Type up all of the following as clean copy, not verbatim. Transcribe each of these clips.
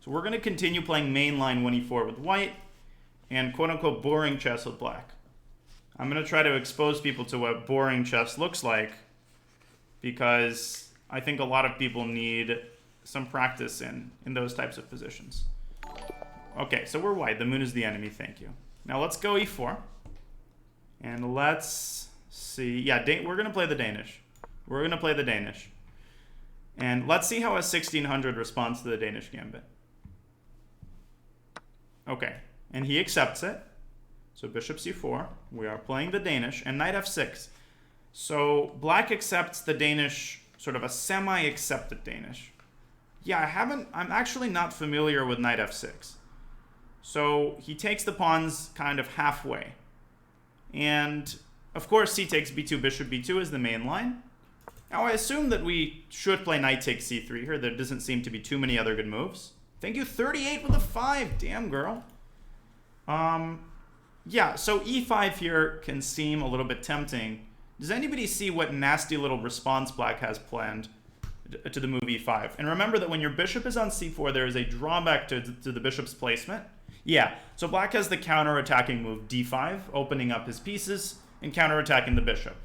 So we're going to continue playing mainline 1e4 with white and quote-unquote boring chess with black. I'm going to try to expose people to what boring chess looks like because I think a lot of people need some practice in those types of positions. Okay, so we're white. The moon is the enemy. Thank you. Now let's go e4. And let's see. Yeah, we're going to play the Danish. We're going to play the Danish. And let's see how a 1600 responds to the Danish Gambit. Okay, and he accepts it. So bishop c4. We are playing the Danish. And knight f6. So black accepts the Danish, sort of a semi-accepted Danish. Yeah, I'm actually not familiar with knight f6. So he takes the pawns kind of halfway. And of course, c takes b2, bishop b2 is the main line. Now I assume that we should play knight takes c3 here. There doesn't seem to be too many other good moves. Thank you, 38 with a 5. Damn, girl. Yeah, so e5 here can seem a little bit tempting. Does anybody see what nasty little response black has planned to the move e5? And remember that when your bishop is on c4, there is a drawback to the bishop's placement. Yeah, so black has the counter-attacking move d5, opening up his pieces and counter-attacking the bishop.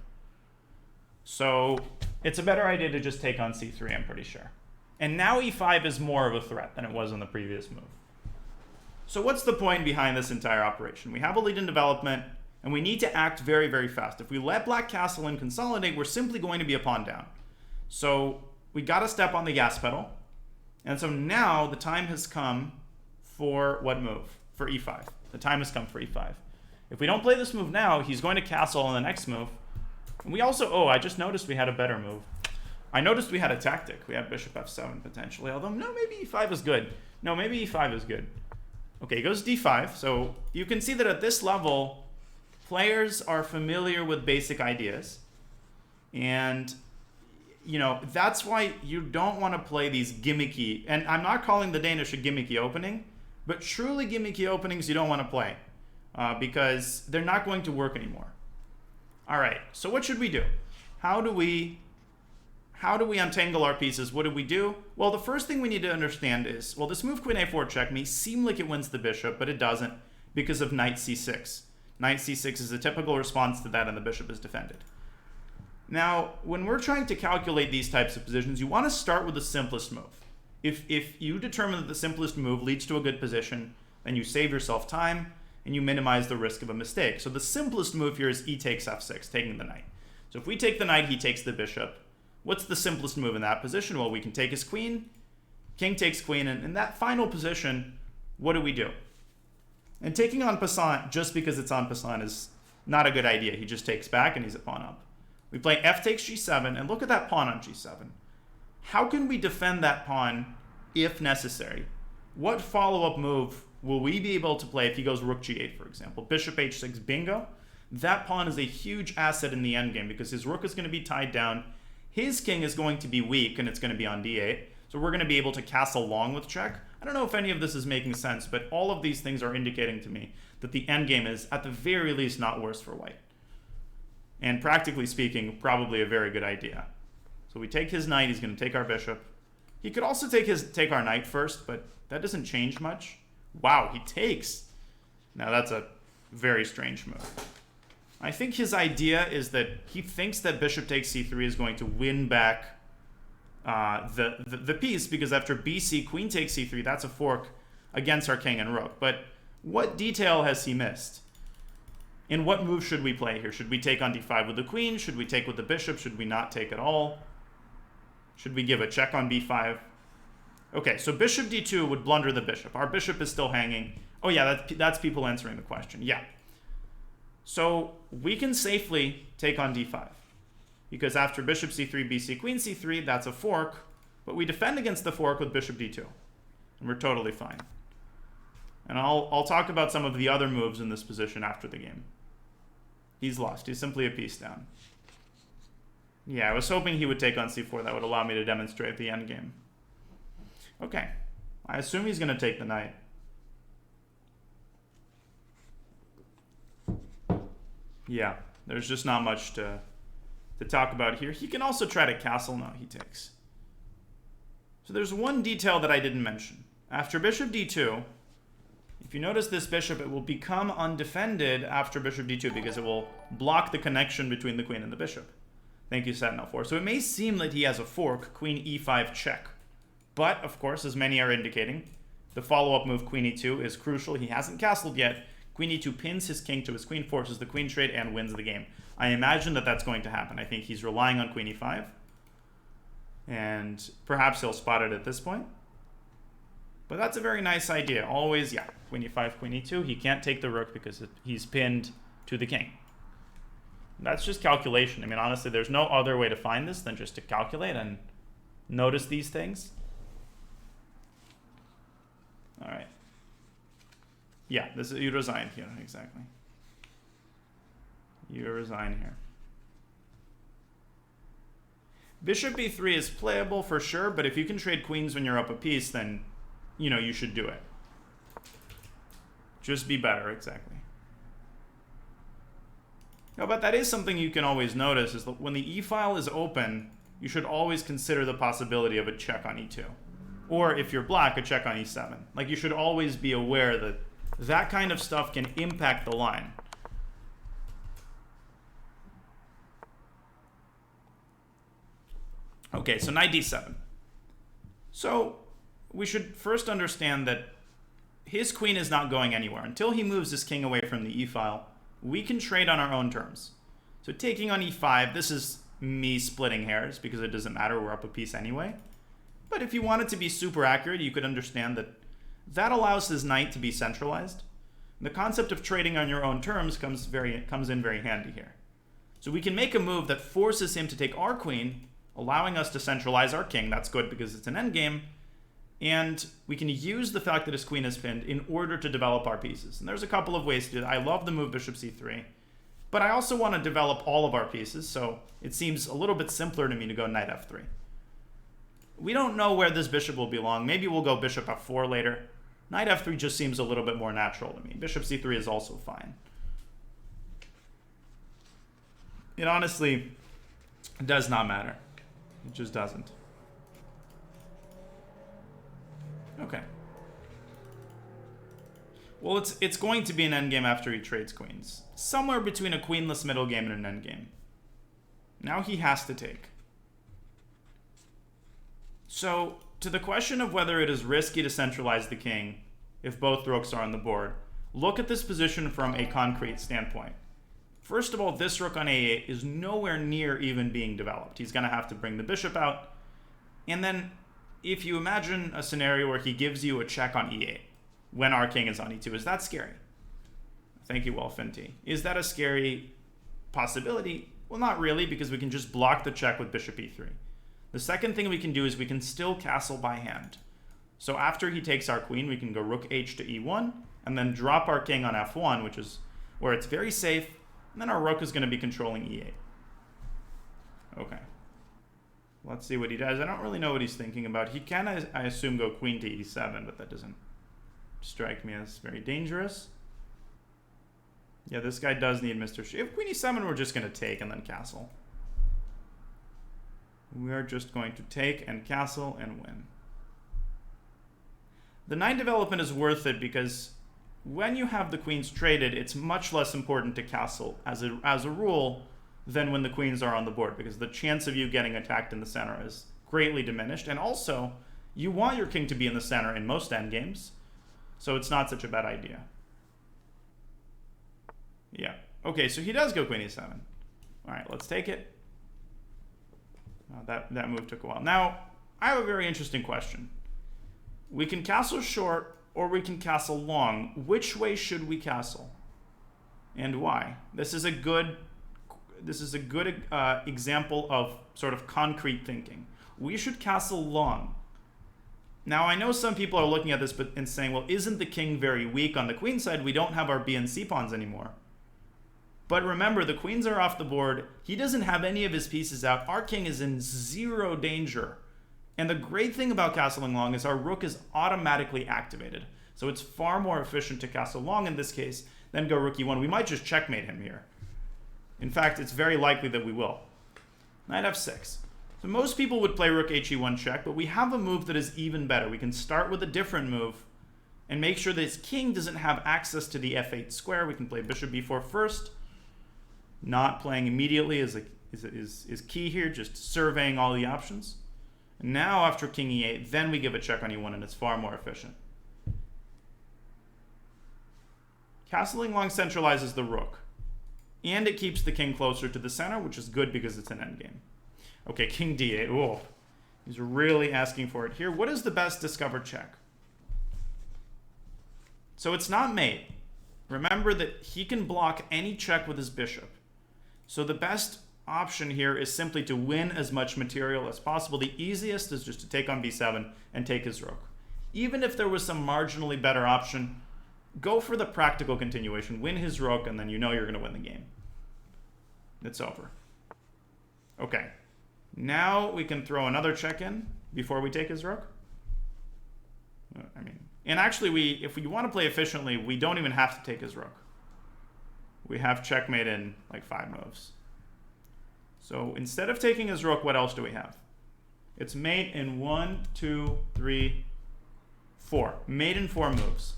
So it's a better idea to just take on c3, I'm pretty sure. And now e5 is more of a threat than it was in the previous move. So what's the point behind this entire operation? We have a lead in development, and we need to act very, very fast. If we let black castle and consolidate, we're simply going to be a pawn down. So we got to step on the gas pedal. And so now the time has come for what move? For e5. The time has come for e5. If we don't play this move now, he's going to castle on the next move. And we also, oh, I just noticed we had a better move. I noticed we had a tactic. We had bishop f7 potentially, although no, maybe e5 is good. No, maybe e5 is good. Okay, he goes d5. So you can see that at this level, players are familiar with basic ideas. And, you know, that's why you don't want to play these gimmicky, and I'm not calling the Danish a gimmicky opening, but truly gimmicky openings you don't want to play because they're not going to work anymore. All right, so what should we do? How do we untangle our pieces? What do we do? Well, the first thing we need to understand is, well, this move queen a4 check may seem like it wins the bishop, but it doesn't because of knight c6. Knight c6 is a typical response to that, and the bishop is defended. Now, when we're trying to calculate these types of positions, you want to start with the simplest move. If you determine that the simplest move leads to a good position, then you save yourself time and you minimize the risk of a mistake. So the simplest move here is e takes f6, taking the knight. So if we take the knight, he takes the bishop. What's the simplest move in that position? Well, we can take his queen, king takes queen, and in that final position, what do we do? And taking en passant just because it's en passant is not a good idea. He just takes back and he's a pawn up. We play f takes g7, and look at that pawn on g7. How can we defend that pawn if necessary? What follow-up move will we be able to play if he goes rook g8, for example? Bishop h6, bingo. That pawn is a huge asset in the endgame because his rook is going to be tied down. His king is going to be weak, and it's going to be on d8. So we're going to be able to castle long with check. I don't know if any of this is making sense, but all of these things are indicating to me that the endgame is, at the very least, not worse for white. And practically speaking, probably a very good idea. So we take his knight, he's going to take our bishop. He could also take our knight first, but that doesn't change much. Wow, he takes. Now that's a very strange move. I think his idea is that he thinks that bishop takes c3 is going to win back the piece, because after bc, queen takes c3, that's a fork against our king and rook. But what detail has he missed? And what move should we play here? Should we take on d5 with the queen? Should we take with the bishop? Should we not take at all? Should we give a check on b5? Okay, so bishop d2 would blunder the bishop. Our bishop is still hanging. Oh yeah, that's people answering the question. Yeah. So we can safely take on d5. Because after bishop c3, bc, queen c3, that's a fork. But we defend against the fork with bishop d2. And we're totally fine. And I'll talk about some of the other moves in this position after the game. He's lost. He's simply a piece down. Yeah, I was hoping he would take on c4. That would allow me to demonstrate the endgame. Okay. I assume he's going to take the knight. Yeah, there's just not much to talk about here. He can also try to castle. No, he takes. So there's one detail that I didn't mention. After bishop d2, if you notice this bishop, it will become undefended after bishop d2 because it will block the connection between the queen and the bishop. Thank you, Sentinel4. So it may seem that he has a fork, queen e5 check. But, of course, as many are indicating, the follow-up move, queen e2, is crucial. He hasn't castled yet. Queen e2 pins his king to his queen, forces the queen trade, and wins the game. I imagine that that's going to happen. I think he's relying on queen e5. And perhaps he'll spot it at this point. But that's a very nice idea. Always, yeah, queen e5, queen e2. He can't take the rook because he's pinned to the king. That's just calculation. I mean, honestly, there's no other way to find this than just to calculate and notice these things. All right. Yeah, this is, you resign here, exactly. You resign here. Bishop b3 is playable for sure, but if you can trade queens when you're up a piece, then, you know, you should do it. Just be better, exactly. No, but that is something you can always notice, is that when the e-file is open, you should always consider the possibility of a check on e2. Or if you're black, a check on e7. Like, you should always be aware that that kind of stuff can impact the line. Okay, so knight d7. So we should first understand that his queen is not going anywhere. Until he moves his king away from the e-file, we can trade on our own terms. So taking on e5, this is me splitting hairs because it doesn't matter, we're up a piece anyway. But if you wanted to be super accurate, you could understand that that allows his knight to be centralized. The concept of trading on your own terms comes in very handy here. So we can make a move that forces him to take our queen, allowing us to centralize our king. That's good because it's an endgame. And we can use the fact that his queen is pinned in order to develop our pieces. And there's a couple of ways to do that. I love the move bishop c3. But I also want to develop all of our pieces, so it seems a little bit simpler to me to go knight f3. We don't know where this bishop will belong. Maybe we'll go bishop f4 later. Knight f3 just seems a little bit more natural to me. Bishop c3 is also fine. It honestly does not matter. It just doesn't. Okay. Well, it's going to be an endgame after he trades queens. Somewhere between a queenless middle game and an endgame. Now he has to take. So, to the question of whether it is risky to centralize the king if both rooks are on the board, look at this position from a concrete standpoint. First of all, this rook on a8 is nowhere near even being developed. He's going to have to bring the bishop out. And then, if you imagine a scenario where he gives you a check on e8 when our king is on e2, is that scary? Thank you, Wolfinty. Is that a scary possibility? Well, not really, because we can just block the check with bishop e3. The second thing we can do is we can still castle by hand. So after he takes our queen, we can go rook h to e1, and then drop our king on f1, which is where it's very safe, and then our rook is going to be controlling e8. Okay. Let's see what he does. I don't really know what he's thinking about. He can, I assume, go queen to e7, but that doesn't strike me as very dangerous. Yeah, this guy does need Mr. If queen e7, we're just going to take and then castle. We are just going to take and castle and win. The knight development is worth it because when you have the queens traded, it's much less important to castle as a rule than when the queens are on the board, because the chance of you getting attacked in the center is greatly diminished. And also, you want your king to be in the center in most endgames, so it's not such a bad idea. Yeah. Okay, so he does go queen e7. All right, let's take it. That move took a while. Now, I have a very interesting question. We can castle short or we can castle long. Which way should we castle? And why? This is a good example of sort of concrete thinking. We should castle long. Now, I know some people are looking at this and saying, well, isn't the king very weak on the queen side? We don't have our b and c pawns anymore. But remember, the queens are off the board. He doesn't have any of his pieces out. Our king is in zero danger. And the great thing about castling long is our rook is automatically activated. So it's far more efficient to castle long in this case than go rook e1. We might just checkmate him here. In fact, it's very likely that we will. Knight f6. So most people would play rook he1 check, but we have a move that is even better. We can start with a different move and make sure that his king doesn't have access to the f8 square. We can play bishop b4 first. Not playing immediately is key here, just surveying all the options. And now after king e8, then we give a check on e1, and it's far more efficient. Castling long centralizes the rook, and it keeps the king closer to the center, which is good because it's an endgame. Okay, king d8. Oh, he's really asking for it here. What is the best discovered check? So it's not mate. Remember that he can block any check with his bishop. So the best option here is simply to win as much material as possible. The easiest is just to take on b7 and take his rook. Even if there was some marginally better option, go for the practical continuation. Win his rook, and then you know you're going to win the game. It's over. Okay. Now we can throw another check in before we take his rook. And actually, if we want to play efficiently, we don't even have to take his rook. We have checkmate in like 5 moves. So instead of taking his rook, what else do we have? It's mate in 1, 2, 3, 4. Mate in 4 moves.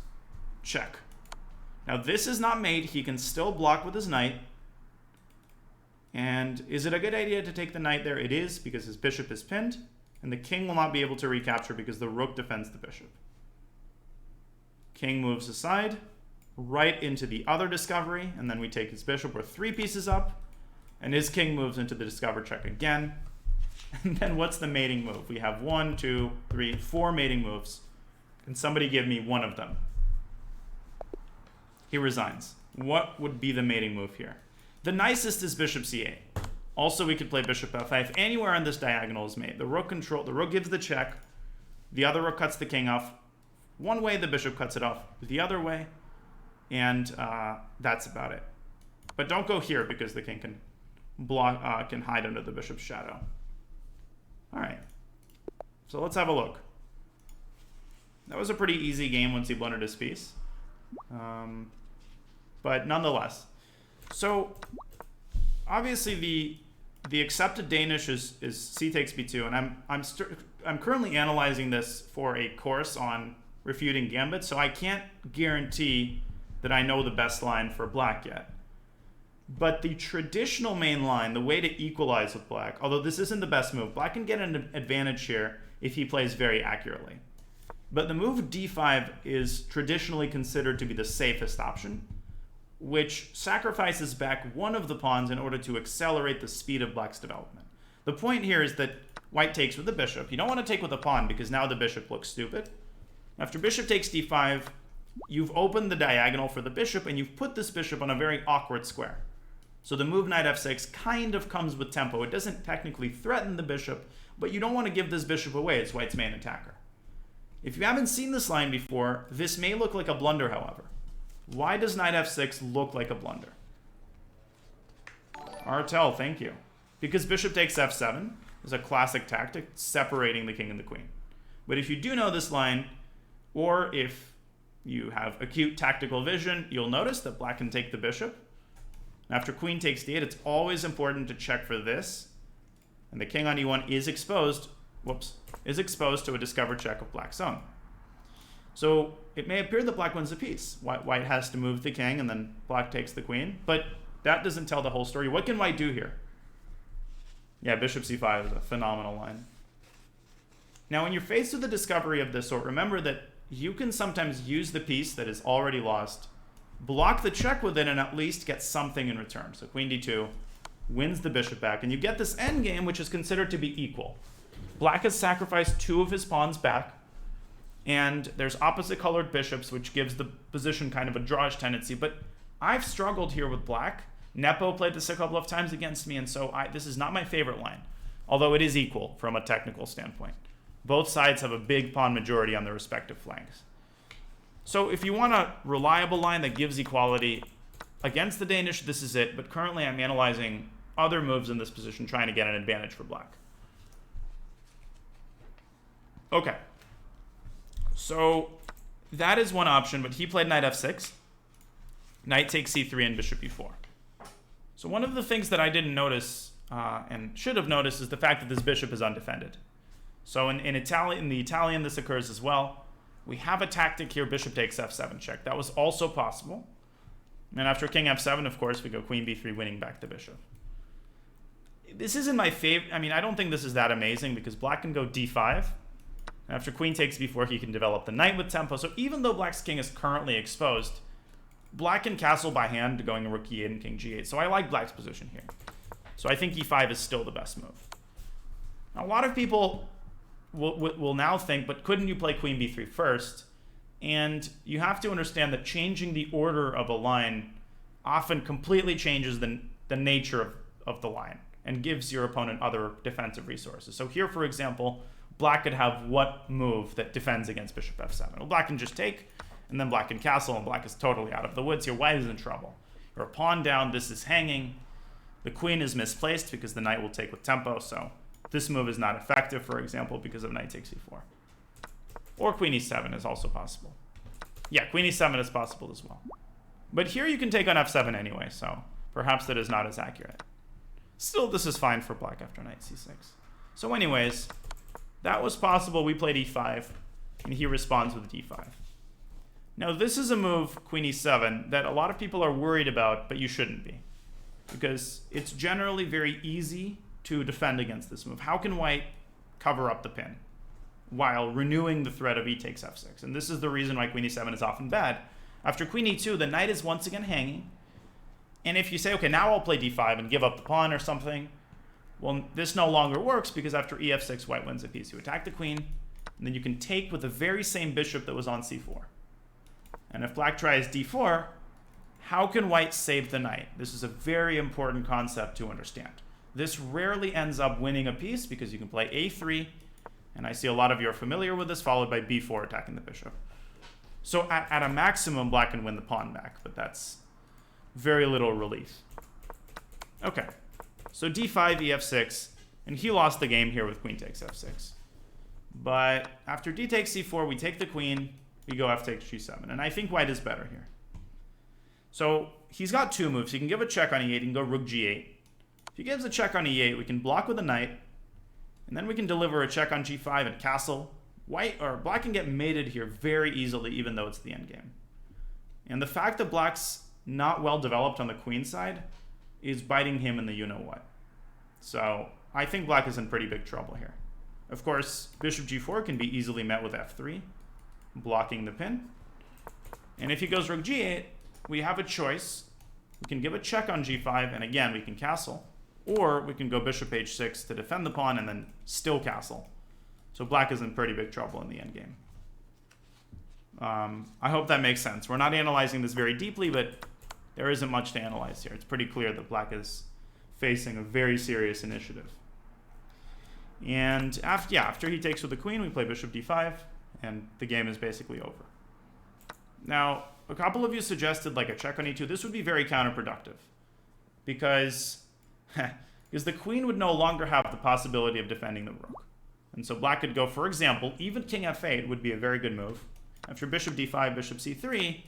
Check. Now this is not mate. He can still block with his knight. And is it a good idea to take the knight there? It is, because his bishop is pinned, and the king will not be able to recapture because the rook defends the bishop. King moves aside, right into the other discovery, and then we take his bishop. We're 3 pieces up, and his king moves into the discovered check again. And then what's the mating move? We have 1, 2, 3, 4 mating moves. Can somebody give me one of them? He resigns. What would be the mating move here? The nicest is bishop c8. Also, we could play bishop f5. Anywhere on this diagonal is mate. The rook gives the check. The other rook cuts the king off. One way, the bishop cuts it off the other way. And that's about it. But don't go here because the king can block, can hide under the bishop's shadow. All right. So let's have a look. That was a pretty easy game once he blundered his piece. But nonetheless. So obviously the accepted Danish is c takes b2, and I'm currently analyzing this for a course on refuting gambit, so I can't guarantee that I know the best line for black yet. But the traditional main line, the way to equalize with black, although this isn't the best move, black can get an advantage here if he plays very accurately. But the move d5 is traditionally considered to be the safest option, which sacrifices back one of the pawns in order to accelerate the speed of black's development. The point here is that white takes with the bishop. You don't want to take with a pawn because now the bishop looks stupid. After bishop takes d5, you've opened the diagonal for the bishop, and you've put this bishop on a very awkward square. So the move knight f6 kind of comes with tempo. It doesn't technically threaten the bishop, but you don't want to give this bishop away. It's white's main attacker. If you haven't seen this line before, this may look like a blunder, however. Why does knight f6 look like a blunder? Artel, thank you. Because bishop takes f7 is a classic tactic, separating the king and the queen. But if you do know this line, or if you have acute tactical vision, you'll notice that black can take the bishop. After queen takes d8, it's always important to check for this. And the king on e1 is exposed, is exposed to a discovered check of black's own. So it may appear that black wins the piece. White has to move the king, and then black takes the queen. But that doesn't tell the whole story. What can white do here? Yeah, bishop c5 is a phenomenal line. Now, when you're faced with a discovery of this sort, remember that you can sometimes use the piece that is already lost, block the check with it, and at least get something in return. So queen d2 wins the bishop back, and you get this endgame, which is considered to be equal. Black has sacrificed 2 of his pawns back, and there's opposite colored bishops, which gives the position kind of a drawish tendency. But I've struggled here with black. Nepo played this a couple of times against me, and so this is not my favorite line, although it is equal from a technical standpoint. Both sides have a big pawn majority on their respective flanks. So if you want a reliable line that gives equality against the Danish, this is it. But currently I'm analyzing other moves in this position, trying to get an advantage for black. Okay. So that is one option, but he played knight f6. Knight takes c3 and bishop e4. So one of the things that I didn't notice and should have noticed, is the fact that this bishop is undefended. So in the Italian, this occurs as well. We have a tactic here, bishop takes f7 check. That was also possible. And after king f7, of course, we go queen b3, winning back the bishop. This isn't my favorite. I mean, I don't think this is that amazing because black can go d5. After queen takes b4, he can develop the knight with tempo. So even though black's king is currently exposed, black can castle by hand going rook e8 and king g8. So I like black's position here. So I think e5 is still the best move. Now, a lot of people will now think, but couldn't you play queen b3 first? And you have to understand that changing the order of a line often completely changes the nature of the line and gives your opponent other defensive resources. So here, for example, black could have what move that defends against bishop f7? Well, black can just take, and then black can castle, and black is totally out of the woods here. White is in trouble. You're a pawn down, this is hanging. The queen is misplaced because the knight will take with tempo, so this move is not effective, for example, because of knight takes e4. Or queen e7 is also possible. Yeah, queen e7 is possible as well. But here you can take on f7 anyway, so perhaps that is not as accurate. Still, this is fine for black after knight c6. So anyways, that was possible. We played e5, and he responds with d5. Now, this is a move, queen e7, that a lot of people are worried about, but you shouldn't be. Because it's generally very easy to defend against this move. How can white cover up the pin while renewing the threat of e takes f6? And this is the reason why queen e7 is often bad. After queen e2, the knight is once again hanging. And if you say, okay, now I'll play d5 and give up the pawn or something, well, this no longer works because after ef6, white wins a piece. You attack the queen, and then you can take with the very same bishop that was on c4. And if black tries d4, how can white save the knight? This is a very important concept to understand. This rarely ends up winning a piece because you can play a3, and I see a lot of you are familiar with this, followed by b4 attacking the bishop. So at a maximum, black can win the pawn back, but that's very little relief. Okay, so d5, ef6, and he lost the game here with queen takes f6. But after d takes c4, we take the queen, we go f takes g7, and I think white is better here. So he's got two moves. He can give a check on e8, he can go rook g8. If he gives a check on e8, we can block with a knight, and then we can deliver a check on g5 and castle. Black can get mated here very easily, even though it's the endgame. And the fact that black's not well developed on the queen side is biting him in the you-know-what. So I think black is in pretty big trouble here. Of course, bishop g4 can be easily met with f3, blocking the pin. And if he goes rook g8, we have a choice. We can give a check on g5, and again, we can castle. Or we can go bishop h6 to defend the pawn and then still castle. So black is in pretty big trouble in the endgame. I hope that makes sense. We're not analyzing this very deeply, but there isn't much to analyze here. It's pretty clear that black is facing a very serious initiative. And after he takes with the queen, we play bishop d5, and the game is basically over. Now, a couple of you suggested like a check on e2. This would be very counterproductive because the queen would no longer have the possibility of defending the rook. And so black could go, for example, even king f8 would be a very good move. After bishop d5, bishop c3,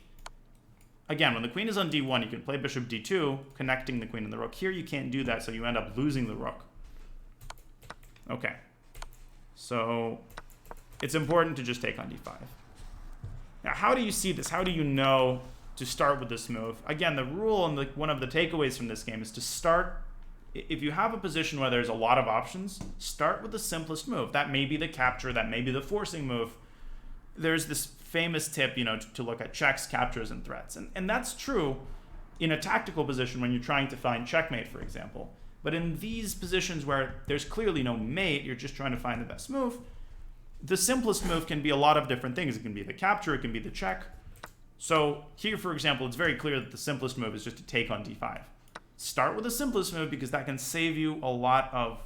again, when the queen is on d1, you can play bishop d2, connecting the queen and the rook. Here you can't do that, so you end up losing the rook. Okay. So it's important to just take on d5. Now, how do you see this? How do you know to start with this move? Again, the rule and one of the takeaways from this game is to start. If you have a position where there's a lot of options, start with the simplest move. That may be the capture, that may be the forcing move. There's this famous tip, to look at checks, captures, and threats. And that's true in a tactical position when you're trying to find checkmate, for example. But in these positions where there's clearly no mate, you're just trying to find the best move, the simplest move can be a lot of different things. It can be the capture, it can be the check. So here, for example, it's very clear that the simplest move is just to take on d5. Start with the simplest move because that can save you a lot of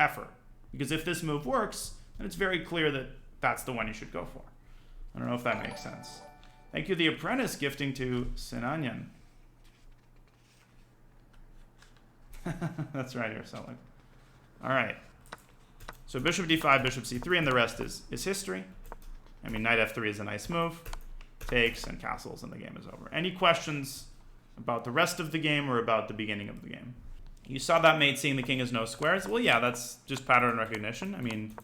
effort. Because if this move works, then it's very clear that that's the one you should go for. I don't know if that makes sense. Thank you, The Apprentice, gifting to Sinanyan. That's right here, Selig. All right. So bishop d5, bishop c3, and the rest is history. I mean, knight f3 is a nice move. Takes and castles, and the game is over. Any questions about the rest of the game or about the beginning of the game? You saw that mate seeing the king has no squares. Well, yeah, that's just pattern recognition. I mean,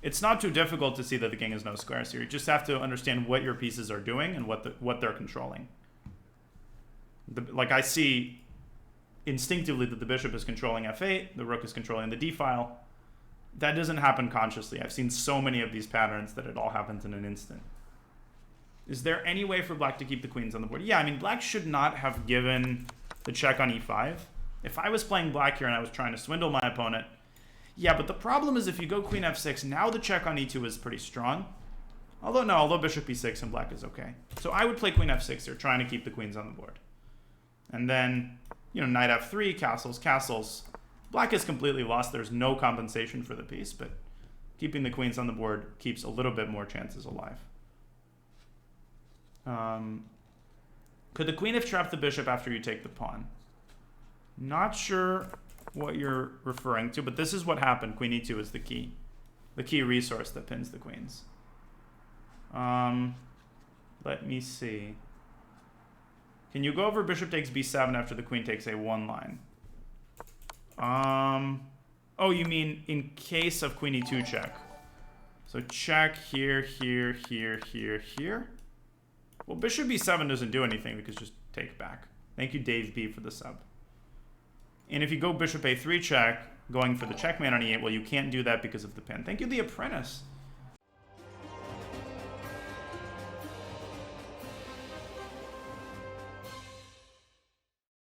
it's not too difficult to see that the king has no squares here. You just have to understand what your pieces are doing and what they're controlling. Like, I see instinctively that the bishop is controlling f8, the rook is controlling the d file. That doesn't happen consciously. I've seen so many of these patterns that it all happens in an instant. Is there any way for black to keep the queens on the board? Yeah, I mean, black should not have given the check on e5. If I was playing black here and I was trying to swindle my opponent, yeah, but the problem is if you go queen f6, now the check on e2 is pretty strong. Although bishop e6 and black is okay. So I would play queen f6 here, trying to keep the queens on the board. And then, you know, knight f3, castles, castles. Black is completely lost. There's no compensation for the piece, but keeping the queens on the board keeps a little bit more chances alive. Could the queen have trapped the bishop after you take the pawn? Not sure what you're referring to, but this is what happened. Queen e2 is the key resource that pins the queens. Let me see. Can you go over bishop takes b7 after the queen takes a1 line? Oh, you mean in case of queen e2 check. So check here, here, here, here, here. Well, bishop b7 doesn't do anything because just take back. Thank you, Dave B, for the sub. And if you go bishop a3 check, going for the checkmate on e8, well, you can't do that because of the pin. Thank you, The Apprentice.